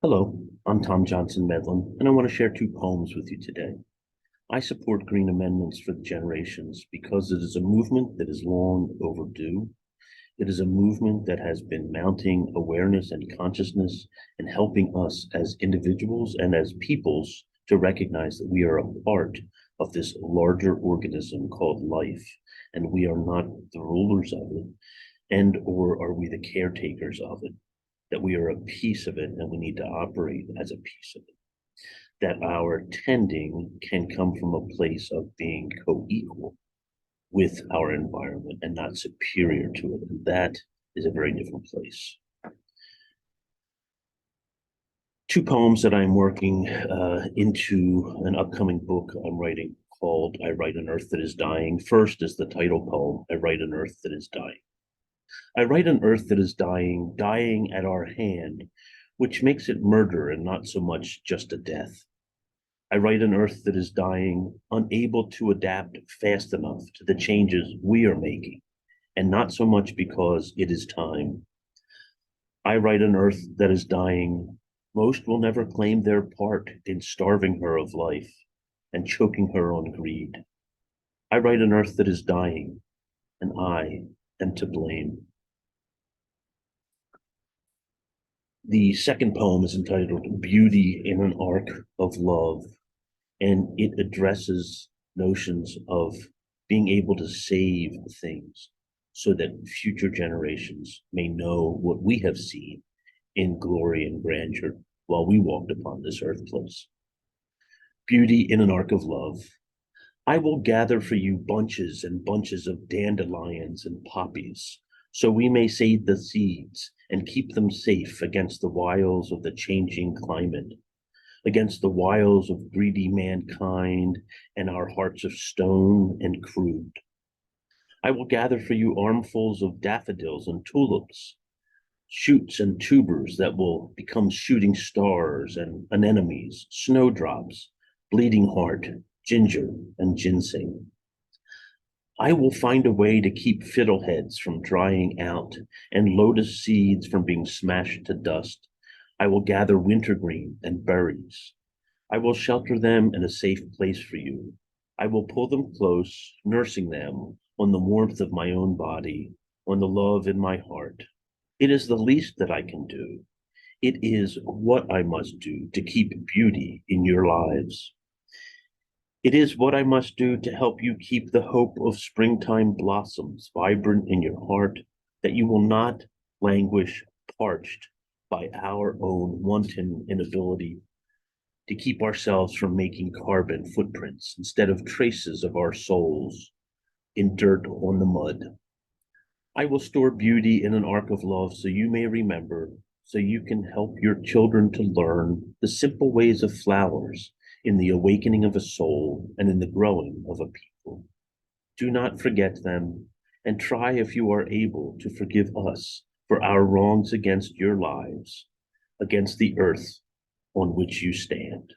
Hello, I'm Tom Johnson Medlin, and I want to share two poems with you today. I support green amendments for the generations because it is a movement that is long overdue. It is a movement that has been mounting awareness and consciousness and helping us as individuals and as peoples to recognize that we are a part of this larger organism called life, and we are not the rulers of it, and or are we the caretakers of it, that we are a piece of it and we need to operate as a piece of it, that our tending can come from a place of being co-equal with our environment and not superior to it. And that is a very different place. Two poems that I'm working into an upcoming book I'm writing called I Write an Earth That Is Dying. First is the title poem, I Write an Earth That Is Dying. I write an earth that is dying, dying at our hand, which makes it murder and not so much just a death. I write an earth that is dying, unable to adapt fast enough to the changes we are making, and not so much because it is time. I write an earth that is dying. Most will never claim their part in starving her of life and choking her on greed. I write an earth that is dying, and I am to blame. The second poem is entitled Beauty in an Arc of Love, and it addresses notions of being able to save things so that future generations may know what we have seen in glory and grandeur while we walked upon this earth place. Beauty in an Arc of Love. I will gather for you bunches and bunches of dandelions and poppies, so we may save the seeds and keep them safe against the wiles of the changing climate, against the wiles of greedy mankind and our hearts of stone and crude. I will gather for you armfuls of daffodils and tulips, shoots and tubers that will become shooting stars and anemones, snowdrops, bleeding heart, ginger, and ginseng. I will find a way to keep fiddleheads from drying out and lotus seeds from being smashed to dust. I will gather wintergreen and berries. I will shelter them in a safe place for you. I will pull them close, nursing them on the warmth of my own body, on the love in my heart. It is the least that I can do. It is what I must do to keep beauty in your lives. It is what I must do to help you keep the hope of springtime blossoms vibrant in your heart, that you will not languish parched by our own wanton inability to keep ourselves from making carbon footprints instead of traces of our souls in dirt on the mud. I will store beauty in an arc of love so you may remember, so you can help your children to learn the simple ways of flowers in the awakening of a soul and in the growing of a people. Do not forget them, and try if you are able to forgive us for our wrongs against your lives, against the earth on which you stand.